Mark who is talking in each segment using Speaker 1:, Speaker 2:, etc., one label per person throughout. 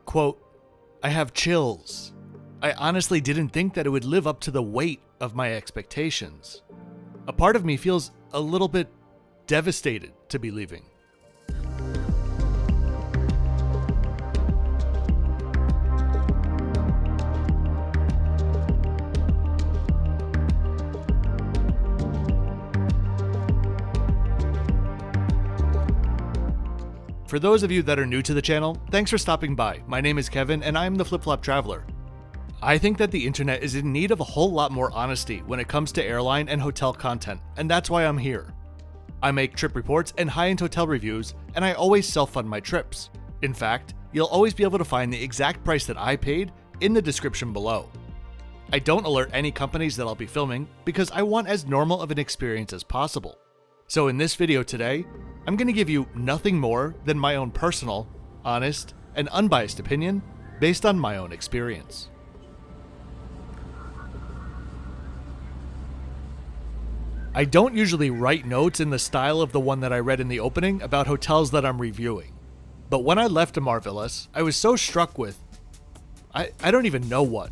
Speaker 1: Quote, "I have chills. I honestly didn't think that it would live up to the weight of my expectations. A part of me feels a little bit devastated to be leaving." For those of you that are new to the channel, thanks for stopping by. My name is Kevin and I'm the Flip Flop Traveler. I think that the internet is in need of a whole lot more honesty when it comes to airline and hotel content, and that's why I'm here. I make trip reports and high-end hotel reviews, and I always self-fund my trips. In fact, you'll always be able to find the exact price that I paid in the description below. I don't alert any companies that I'll be filming because I want as normal of an experience as possible. So in this video today, I'm going to give you nothing more than my own personal, honest, and unbiased opinion based on my own experience. I don't usually write notes in the style of the one that I read in the opening about hotels that I'm reviewing. But when I left Amarvilas, I was so struck with, I don't even know what,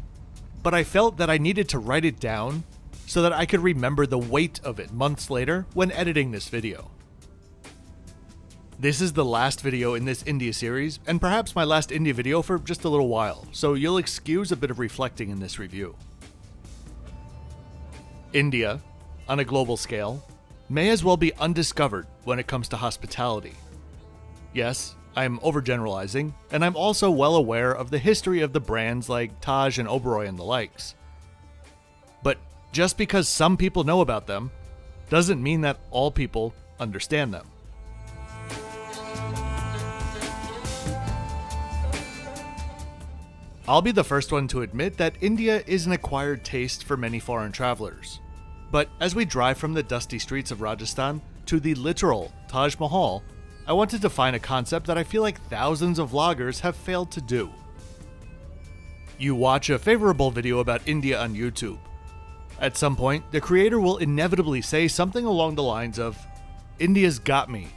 Speaker 1: but I felt that I needed to write it down so that I could remember the weight of it months later when editing this video. This is the last video in this India series, and perhaps my last India video for just a little while, so you'll excuse a bit of reflecting in this review. India, on a global scale, may as well be undiscovered when it comes to hospitality. Yes, I'm overgeneralizing, and I'm also well aware of the history of the brands like Taj and OBEROI and the likes. But just because some people know about them, doesn't mean that all people understand them. I'll be the first one to admit that India is an acquired taste for many foreign travelers. But as we drive from the dusty streets of Rajasthan to the literal Taj Mahal, I want to define a concept that I feel like thousands of vloggers have failed to do. You watch a favorable video about India on YouTube. At some point, the creator will inevitably say something along the lines of, "India's got me.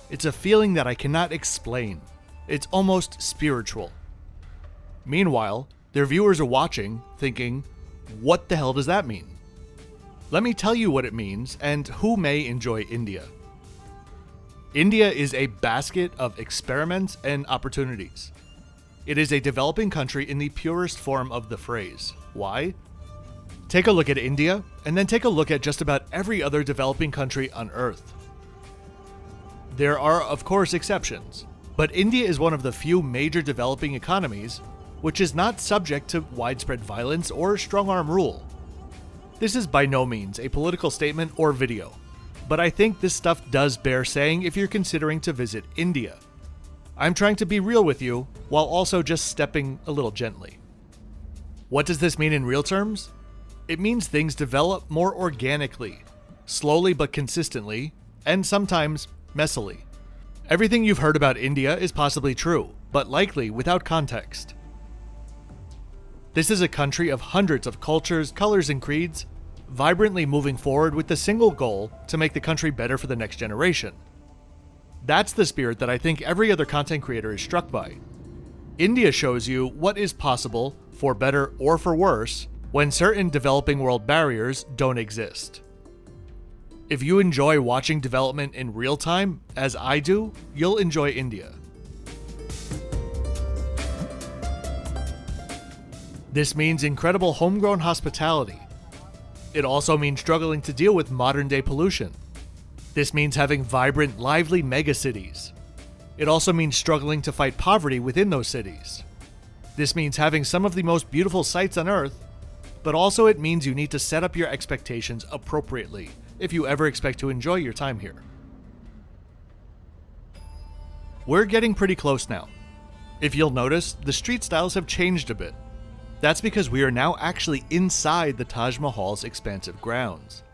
Speaker 1: It's a feeling that I cannot explain. It's almost spiritual." Meanwhile, their viewers are watching, thinking, what the hell does that mean? Let me tell you what it means and who may enjoy India. India is a basket of experiments and opportunities. It is a developing country in the purest form of the phrase. Why? Take a look at India, and then take a look at just about every other developing country on Earth. There are, of course, exceptions, but India is one of the few major developing economies which is not subject to widespread violence or strong-arm rule. This is by no means a political statement or video, but I think this stuff does bear saying if you're considering to visit India. I'm trying to be real with you, while also just stepping a little gently. What does this mean in real terms? It means things develop more organically, slowly but consistently, and sometimes messily. Everything you've heard about India is possibly true, but likely without context. This is a country of hundreds of cultures, colors, and creeds, vibrantly moving forward with the single goal to make the country better for the next generation. That's the spirit that I think every other content creator is struck by. India shows you what is possible, for better or for worse, when certain developing world barriers don't exist. If you enjoy watching development in real time, as I do, you'll enjoy India. This means incredible homegrown hospitality. It also means struggling to deal with modern-day pollution. This means having vibrant, lively megacities. It also means struggling to fight poverty within those cities. This means having some of the most beautiful sights on Earth, but also it means you need to set up your expectations appropriately if you ever expect to enjoy your time here. We're getting pretty close now. If you'll notice, the street styles have changed a bit. That's because we are now actually inside the Taj Mahal's expansive grounds.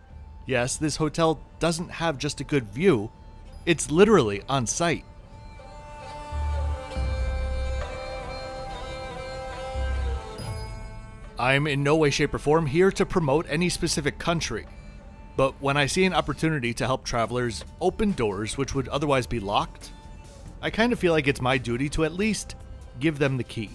Speaker 1: Yes, this hotel doesn't have just a good view, it's literally on site. I'm in no way, shape, or form here to promote any specific country, but when I see an opportunity to help travelers open doors which would otherwise be locked, I kind of feel like it's my duty to at least give them the key.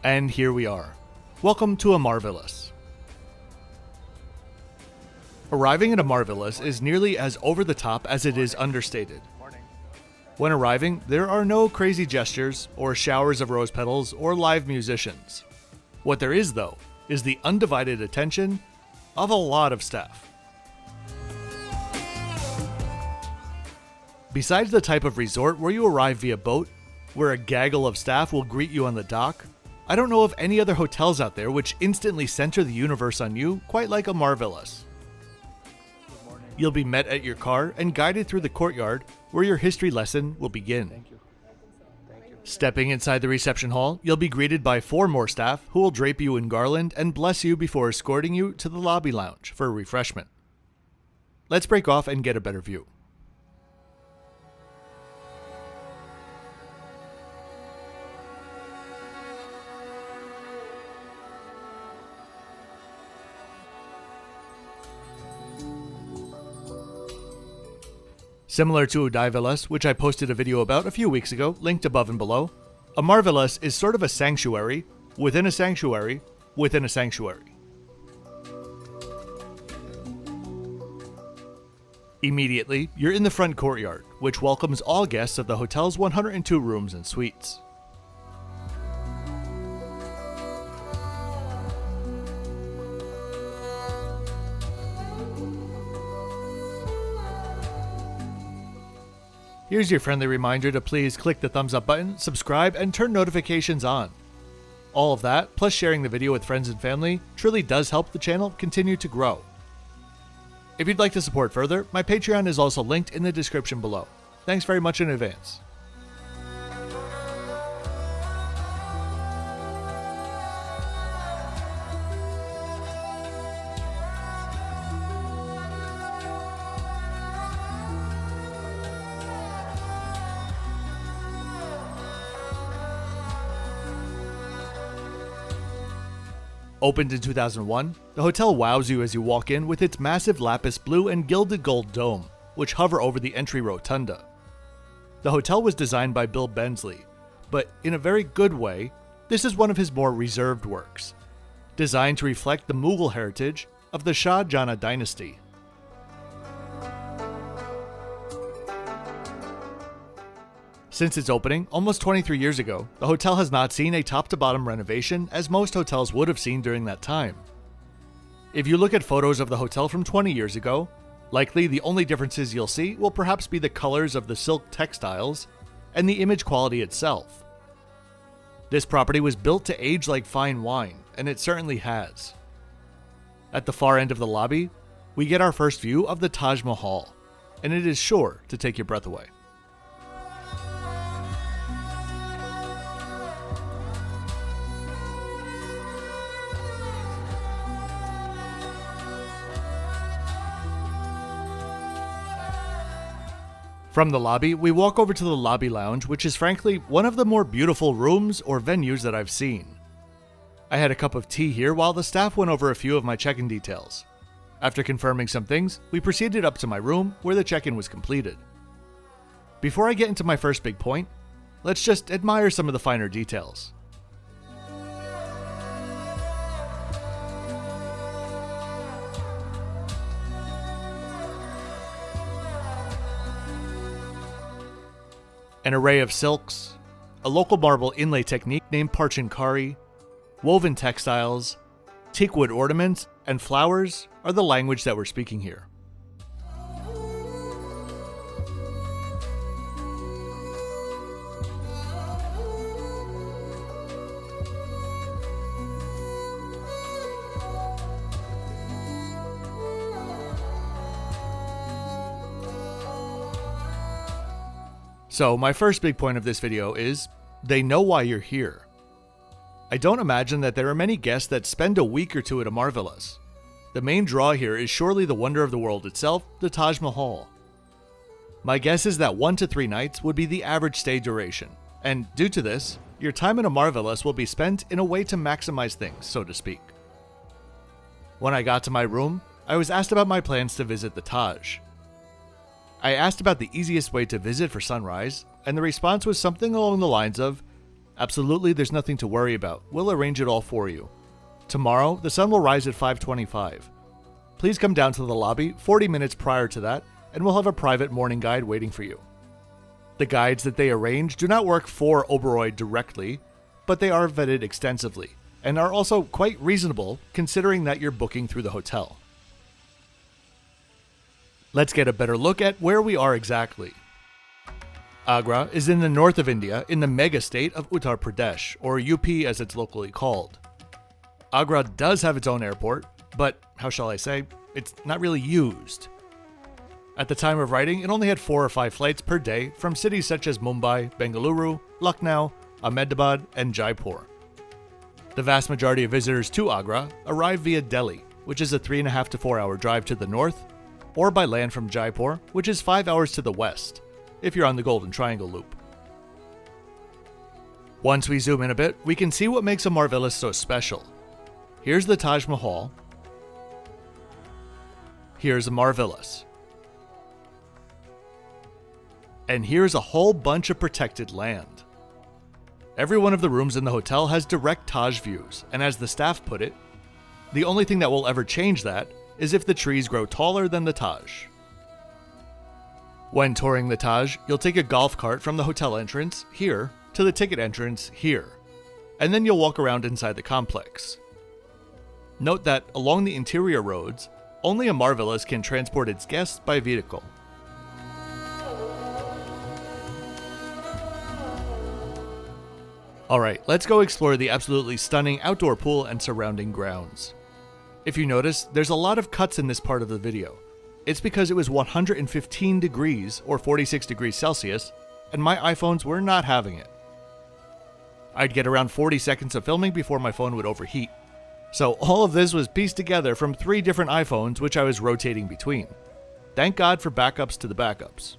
Speaker 1: And here we are. Welcome to Amarvilas. Arriving at Amarvilas is nearly as over the top as it is understated. When arriving, there are no crazy gestures, or showers of rose petals, or live musicians. What there is, though, is the undivided attention of a lot of staff. Besides the type of resort where you arrive via boat, where a gaggle of staff will greet you on the dock, I don't know of any other hotels out there which instantly center the universe on you quite like Amarvilas. You'll be met at your car and guided through the courtyard where your history lesson will begin. Thank you. Stepping inside the reception hall, you'll be greeted by 4 more staff who will drape you in garland and bless you before escorting you to the lobby lounge for a refreshment. Let's break off and get a better view. Similar to Udaivilas, which I posted a video about a few weeks ago, linked above and below, Amarvilas is sort of a sanctuary within a sanctuary within a sanctuary. Immediately, you're in the front courtyard, which welcomes all guests of the hotel's 102 rooms and suites. Here's your friendly reminder to please click the thumbs up button, subscribe, and turn notifications on. All of that, plus sharing the video with friends and family, truly does help the channel continue to grow. If you'd like to support further, my Patreon is also linked in the description below. Thanks very much in advance. Opened in 2001, the hotel wows you as you walk in with its massive lapis blue and gilded gold dome, which hover over the entry rotunda. The hotel was designed by Bill Bensley, but in a very good way, this is one of his more reserved works, designed to reflect the Mughal heritage of the Shah Jahan dynasty. Since its opening, almost 23 years ago, the hotel has not seen a top-to-bottom renovation as most hotels would have seen during that time. If you look at photos of the hotel from 20 years ago, likely the only differences you'll see will perhaps be the colors of the silk textiles and the image quality itself. This property was built to age like fine wine, and it certainly has. At the far end of the lobby, we get our first view of the Taj Mahal, and it is sure to take your breath away. From the lobby, we walk over to the lobby lounge, which is frankly one of the more beautiful rooms or venues that I've seen. I had a cup of tea here while the staff went over a few of my check-in details. After confirming some things, we proceeded up to my room where the check-in was completed. Before I get into my first big point, let's just admire some of the finer details. An array of silks, a local marble inlay technique named Parchinkari, woven textiles, teakwood ornaments, and flowers are the language that we're speaking here. So my first big point of this video is, they know why you're here. I don't imagine that there are many guests that spend a week or two at Amarvilas. The main draw here is surely the wonder of the world itself, the Taj Mahal. My guess is that 1 to 3 nights would be the average stay duration, and due to this, your time at Amarvilas will be spent in a way to maximize things, so to speak. When I got to my room, I was asked about my plans to visit the Taj. I asked about the easiest way to visit for sunrise, and the response was something along the lines of, "Absolutely, there's nothing to worry about. We'll arrange it all for you. Tomorrow, the sun will rise at 5:25. Please come down to the lobby 40 minutes prior to that, and we'll have a private morning guide waiting for you." The guides that they arrange do not work for Oberoi directly, but they are vetted extensively, and are also quite reasonable considering that you're booking through the hotel. Let's get a better look at where we are exactly. Agra is in the north of India in the mega state of Uttar Pradesh, or UP as it's locally called. Agra does have its own airport, but how shall I say, it's not really used. At the time of writing, it only had 4 or 5 flights per day from cities such as Mumbai, Bengaluru, Lucknow, Ahmedabad, and Jaipur. The vast majority of visitors to Agra arrive via Delhi, which is a 3.5 to 4 hour drive to the north, or by land from Jaipur, which is 5 hours to the west, if you're on the Golden Triangle loop. Once we zoom in a bit, we can see what makes Amarvilas so special. Here's the Taj Mahal. Here's Amarvilas. And here's a whole bunch of protected land. Every one of the rooms in the hotel has direct Taj views, and as the staff put it, the only thing that will ever change that is if the trees grow taller than the Taj. When touring the Taj, you'll take a golf cart from the hotel entrance, here, to the ticket entrance, here, and then you'll walk around inside the complex. Note that along the interior roads, only Amarvilas can transport its guests by vehicle. Alright, let's go explore the absolutely stunning outdoor pool and surrounding grounds. If you notice, there's a lot of cuts in this part of the video. It's because it was 115 degrees or 46 degrees Celsius, and my iPhones were not having it. I'd get around 40 seconds of filming before my phone would overheat. So all of this was pieced together from 3 different iPhones which I was rotating between. Thank God for backups to the backups.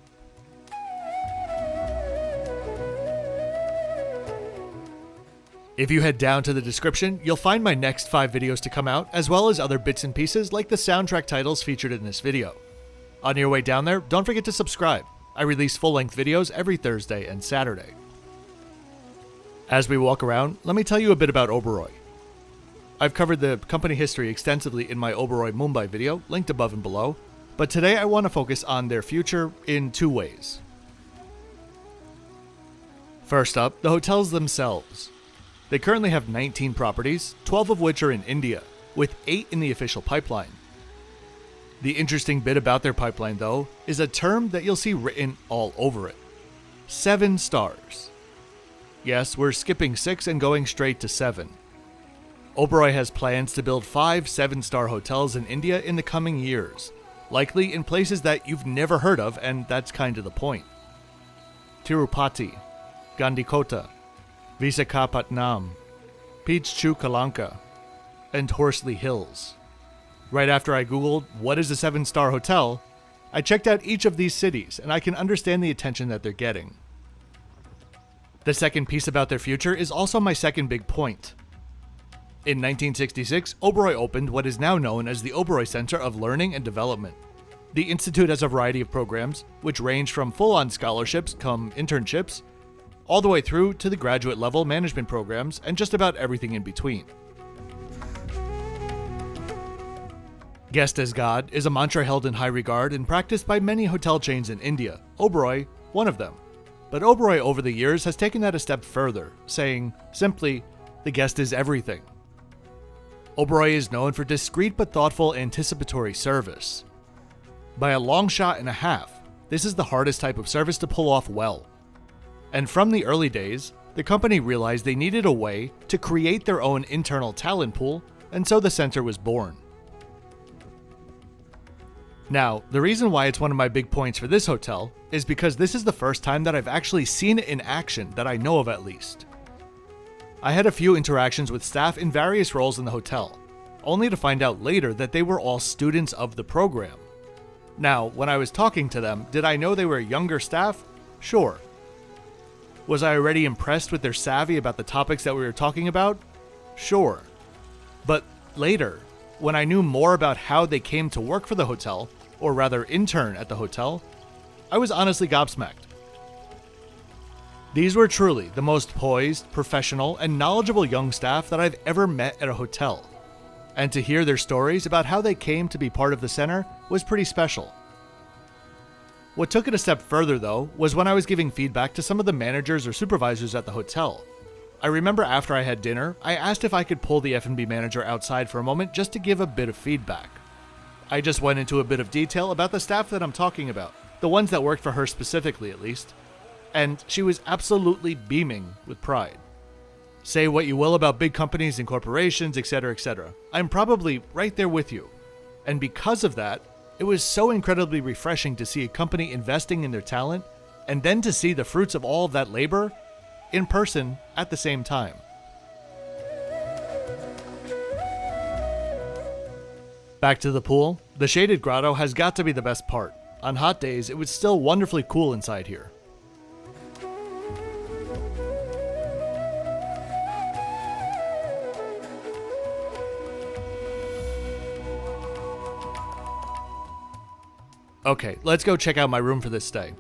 Speaker 1: If you head down to the description, you'll find my next 5 videos to come out, as well as other bits and pieces like the soundtrack titles featured in this video. On your way down there, don't forget to subscribe. I release full-length videos every Thursday and Saturday. As we walk around, let me tell you a bit about Oberoi. I've covered the company history extensively in my Oberoi Mumbai video, linked above and below, but today I want to focus on their future in 2 ways. First up, the hotels themselves. They currently have 19 properties, 12 of which are in India, with 8 in the official pipeline. The interesting bit about their pipeline, though, is a term that you'll see written all over it. 7 stars. Yes, we're skipping 6 and going straight to 7. Oberoi has plans to build 5 7-star hotels in India in the coming years, likely in places that you've never heard of, and that's kind of the point. Tirupati, Gandikota, Visakhapatnam, Pichchukalanka, and Horsley Hills. Right after I googled, what is a 7-star hotel, I checked out each of these cities, and I can understand the attention that they're getting. The second piece about their future is also my second big point. In 1966, Oberoi opened what is now known as the Oberoi Center of Learning and Development. The institute has a variety of programs, which range from full-on scholarships come internships, all the way through to the graduate level management programs and just about everything in between. Guest as God is a mantra held in high regard and practiced by many hotel chains in India, Oberoi one of them. But Oberoi over the years has taken that a step further, saying, simply, the guest is everything. Oberoi is known for discreet but thoughtful anticipatory service. By a long shot and a half, this is the hardest type of service to pull off well. And from the early days, the company realized they needed a way to create their own internal talent pool, and so the center was born. Now, the reason why it's one of my big points for this hotel is because this is the first time that I've actually seen it in action that I know of at least. I had a few interactions with staff in various roles in the hotel, only to find out later that they were all students of the program. Now, when I was talking to them, did I know they were younger staff? Sure. Was I already impressed with their savvy about the topics that we were talking about? Sure. But later, when I knew more about how they came to work for the hotel, or rather intern at the hotel, I was honestly gobsmacked. These were truly the most poised, professional, and knowledgeable young staff that I've ever met at a hotel. And to hear their stories about how they came to be part of the center was pretty special. What took it a step further, though, was when I was giving feedback to some of the managers or supervisors at the hotel. I remember after I had dinner, I asked if I could pull the F&B manager outside for a moment just to give a bit of feedback. I just went into a bit of detail about the staff that I'm talking about, the ones that worked for her specifically at least, and she was absolutely beaming with pride. Say what you will about big companies and corporations, etc., I'm probably right there with you. And because of that, it was so incredibly refreshing to see a company investing in their talent, and then to see the fruits of all of that labor in person at the same time. Back to the pool, the shaded grotto has got to be the best part. On hot days, it was still wonderfully cool inside here. Okay, let's go check out my room for this stay.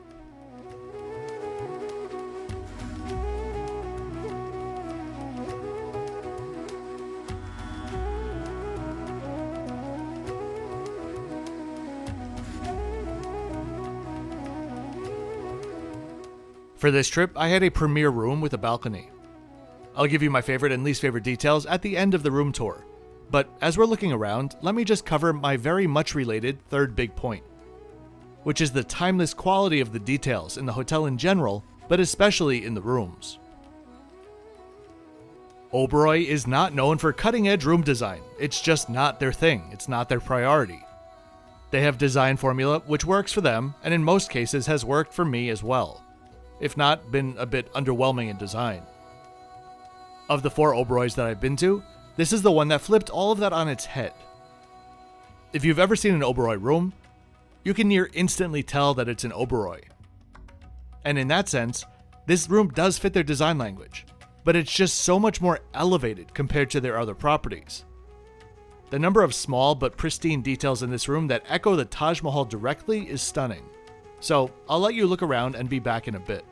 Speaker 1: For this trip, I had a premier room with a balcony. I'll give you my favorite and least favorite details at the end of the room tour, but as we're looking around, let me just cover my very much related third big point, which is the timeless quality of the details in the hotel in general, but especially in the rooms. Oberoi is not known for cutting-edge room design. It's just not their thing. It's not their priority. They have design formula which works for them, and in most cases has worked for me as well, if not been a bit underwhelming in design. Of the 4 Oberois that I've been to, this is the one that flipped all of that on its head. If you've ever seen an Oberoi room, you can near instantly tell that it's an Oberoi. And in that sense, this room does fit their design language, but it's just so much more elevated compared to their other properties. The number of small but pristine details in this room that echo the Taj Mahal directly is stunning. So I'll let you look around and be back in a bit.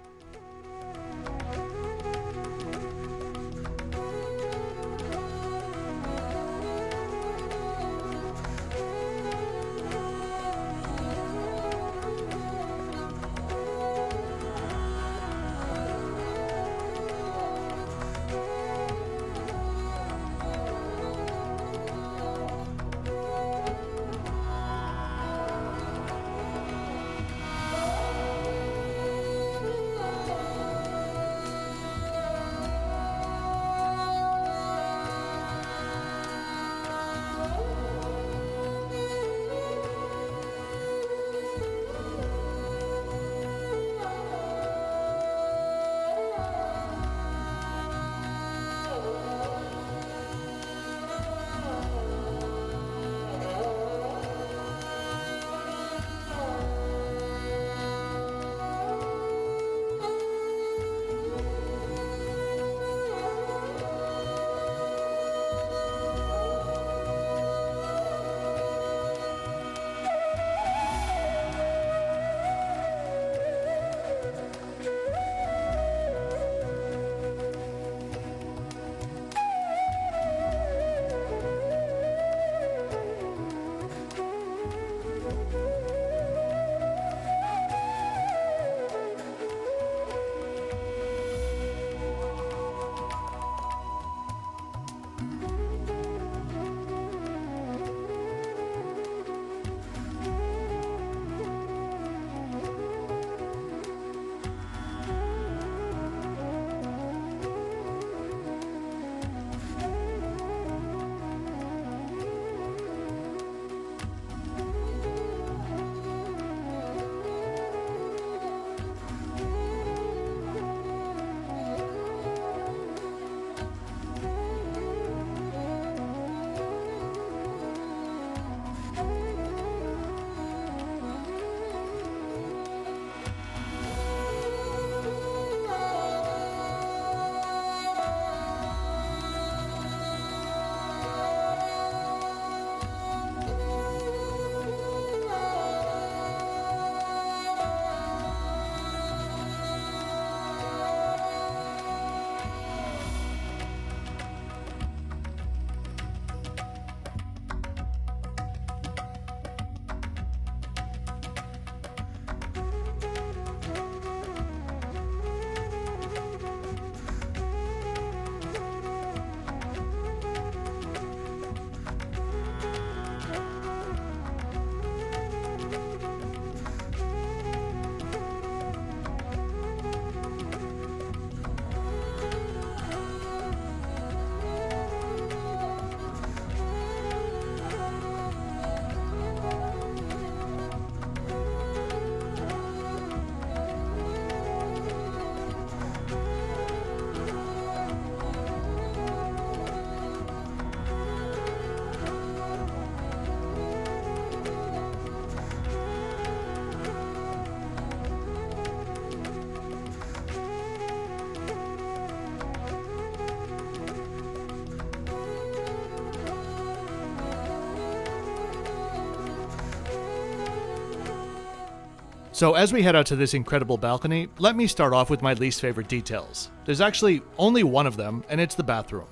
Speaker 1: So as we head out to this incredible balcony, let me start off with my least favorite details. There's actually only one of them, and it's the bathroom.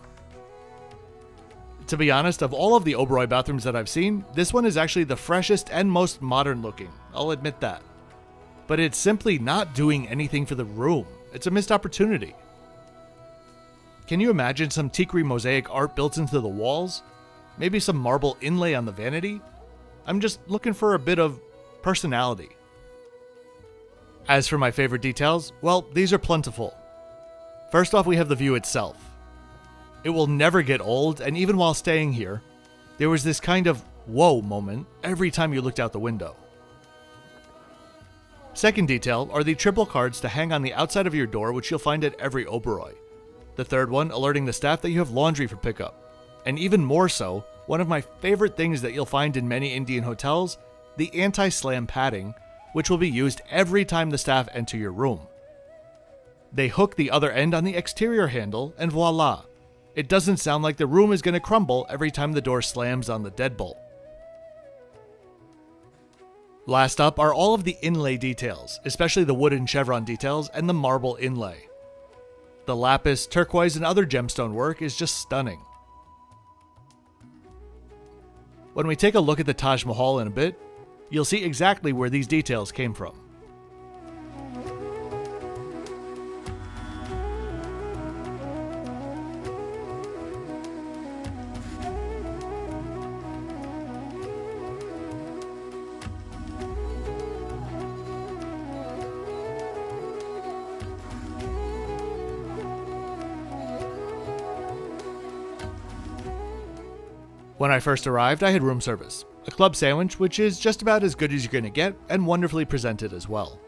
Speaker 1: To be honest, of all of the Oberoi bathrooms that I've seen, this one is actually the freshest and most modern looking, I'll admit that. But it's simply not doing anything for the room. It's a missed opportunity. Can you imagine some teakery mosaic art built into the walls? Maybe some marble inlay on the vanity? I'm just looking for a bit of personality. As for my favorite details, well, these are plentiful. First off, we have the view itself. It will never get old, and even while staying here, there was this kind of whoa moment every time you looked out the window. Second detail are the triple cards to hang on the outside of your door, which you'll find at every Oberoi. The third one alerting the staff that you have laundry for pickup. And even more so, one of my favorite things that you'll find in many Indian hotels, the anti-slam padding, which will be used every time the staff enter your room. They hook the other end on the exterior handle, and voila! It doesn't sound like the room is going to crumble every time the door slams on the deadbolt. Last up are all of the inlay details, especially the wooden chevron details and the marble inlay. The lapis, turquoise, and other gemstone work is just stunning. When we take a look at the Taj Mahal in a bit, you'll see exactly where these details came from. When I first arrived, I had room service, a club sandwich which is just about as good as you're going to get and wonderfully presented as well.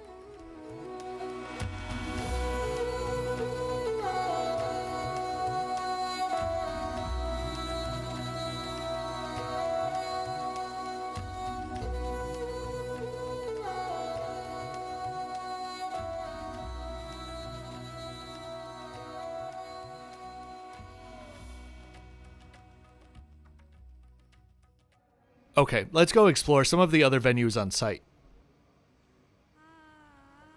Speaker 1: Okay, let's go explore some of the other venues on site.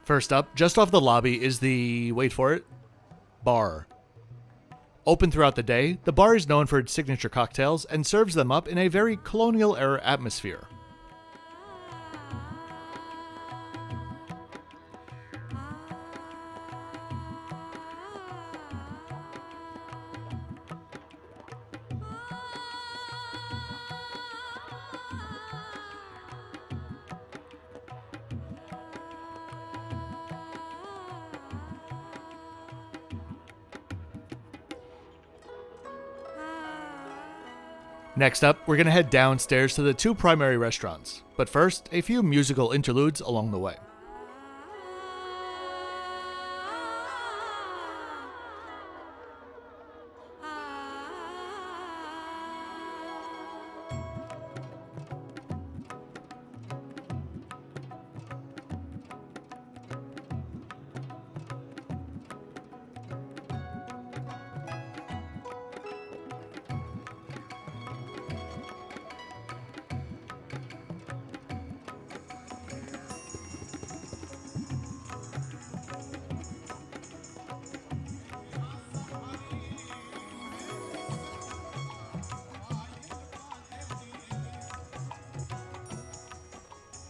Speaker 1: First up, just off the lobby is the, wait for it, bar. Open throughout the day, the bar is known for its signature cocktails and serves them up in a very colonial era atmosphere. Next up, we're going to head downstairs to the two primary restaurants, but first, a few musical interludes along the way.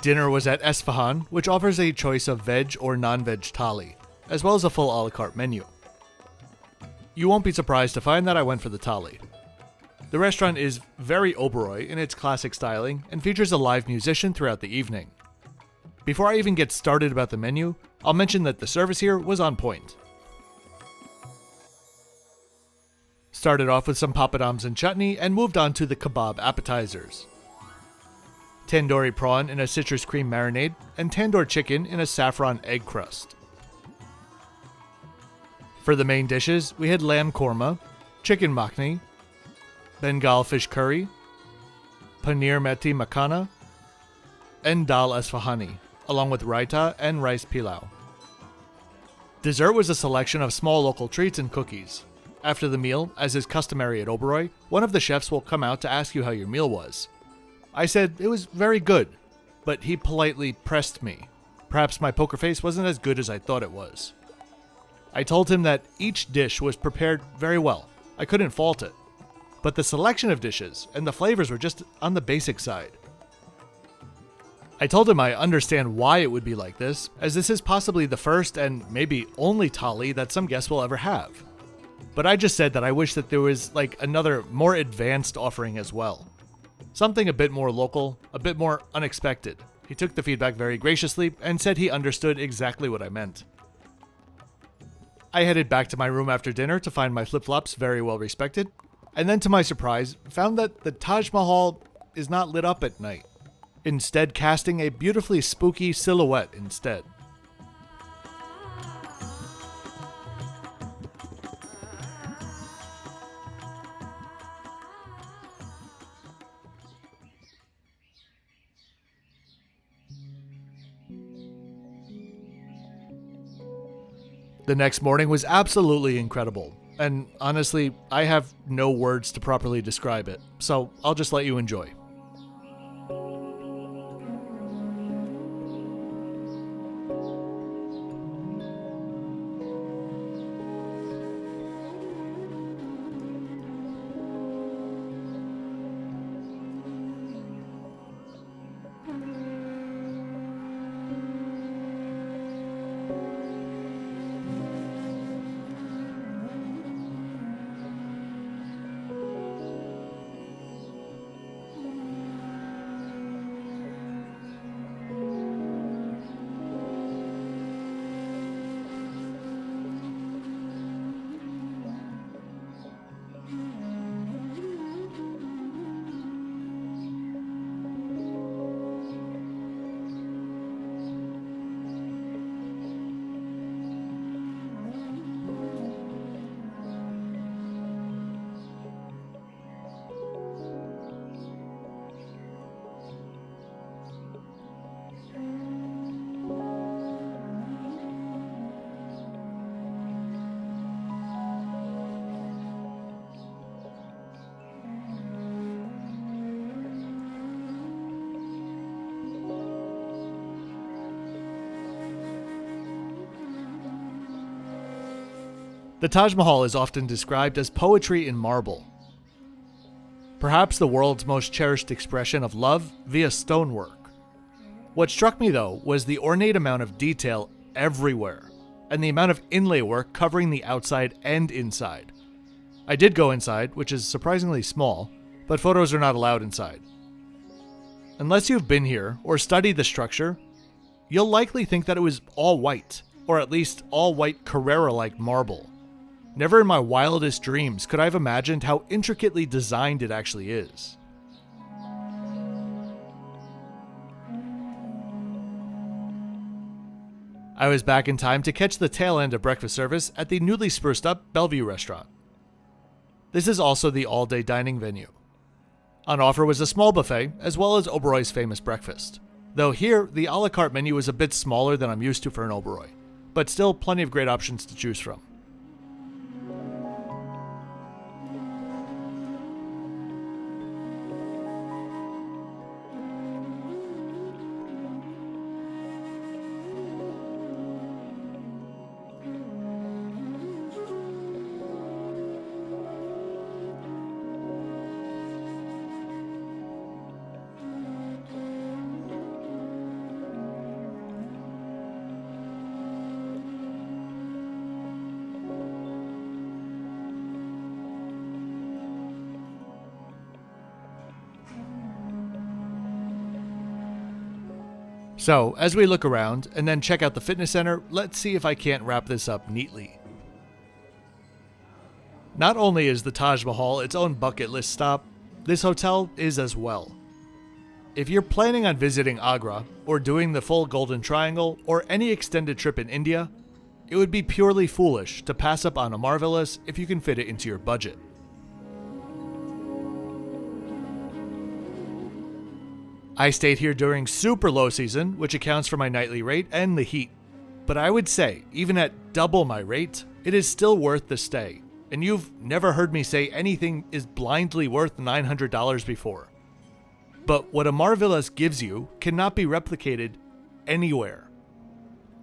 Speaker 1: Dinner was at Esphahan, which offers a choice of veg or non-veg thali, as well as a full a la carte menu. You won't be surprised to find that I went for the thali. The restaurant is very Oberoi in its classic styling and features a live musician throughout the evening. Before I even get started about the menu, I'll mention that the service here was on point. Started off with some papadums and chutney and moved on to the kebab appetizers. Tandoori prawn in a citrus cream marinade, and tandoor chicken in a saffron egg crust. For the main dishes, we had lamb korma, chicken makhni, Bengal fish curry, paneer meti makhana, and dal Espahani, along with raita and rice pilau. Dessert was a selection of small local treats and cookies. After the meal, as is customary at Oberoi, one of the chefs will come out to ask you how your meal was. I said it was very good, but he politely pressed me perhaps my poker face wasn't as good as I thought it was. I told him that each dish was prepared very well. I couldn't fault it. But the selection of dishes and the flavors were just on the basic side. I told him I understand why it would be like this, as this is possibly the first and maybe only thali that some guests will ever have. But I just said that I wish that there was like another more advanced offering as well. Something a bit more local, a bit more unexpected. He took the feedback very graciously and said he understood exactly what I meant. I headed back to my room after dinner to find my flip-flops very well respected, and then to my surprise, found that the Taj Mahal is not lit up at night, instead casting a beautifully spooky silhouette instead. The next morning was absolutely incredible, and honestly, I have no words to properly describe it, so I'll just let you enjoy. The Taj Mahal is often described as poetry in marble. Perhaps the world's most cherished expression of love via stonework. What struck me though was the ornate amount of detail everywhere, and the amount of inlay work covering the outside and inside. I did go inside, which is surprisingly small, but photos are not allowed inside. Unless you've been here or studied the structure, you'll likely think that it was all white, or at least all white Carrara-like marble. Never in my wildest dreams could I have imagined how intricately designed it actually is. I was back in time to catch the tail end of breakfast service at the newly spruced up Bellevue restaurant. This is also the all-day dining venue. On offer was a small buffet, as well as Oberoi's famous breakfast. Though here, the a la carte menu is a bit smaller than I'm used to for an Oberoi, but still plenty of great options to choose from. So, as we look around and then check out the fitness center, let's see if I can't wrap this up neatly. Not only is the Taj Mahal its own bucket list stop, this hotel is as well. If you're planning on visiting Agra, or doing the full Golden Triangle, or any extended trip in India, it would be purely foolish to pass up on Amarvilas if you can fit it into your budget. I stayed here during super low season, which accounts for my nightly rate and the heat. But I would say, even at double my rate, it is still worth the stay. And you've never heard me say anything is blindly worth $900 before. But what Amarvilas gives you cannot be replicated anywhere.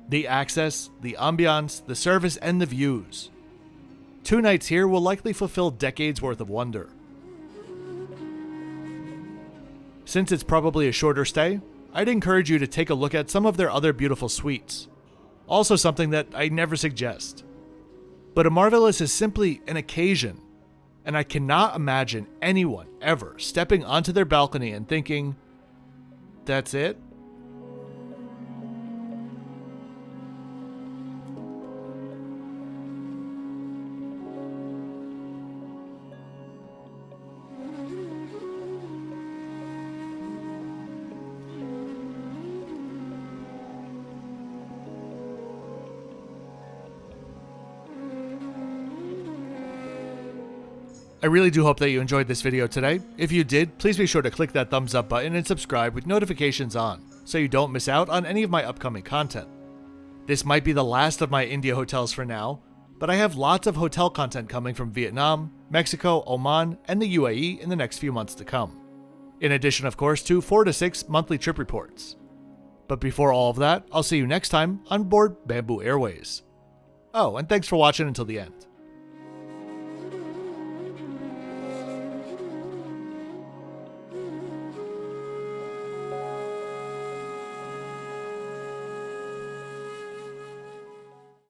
Speaker 1: The access, the ambiance, the service, and the views. 2 nights here will likely fulfill decades worth of wonder. Since it's probably a shorter stay, I'd encourage you to take a look at some of their other beautiful suites. Also something that I never suggest. But Amarvilas is simply an occasion, and I cannot imagine anyone ever stepping onto their balcony and thinking, "That's it?" I really do hope that you enjoyed this video today. If you did, please be sure to click that thumbs up button and subscribe with notifications on, so you don't miss out on any of my upcoming content. This might be the last of my India hotels for now, but I have lots of hotel content coming from Vietnam, Mexico, Oman, and the UAE in the next few months to come. In addition, of course, to 4 to 6 monthly trip reports. But before all of that, I'll see you next time on board Bamboo Airways. Oh, and thanks for watching until the end.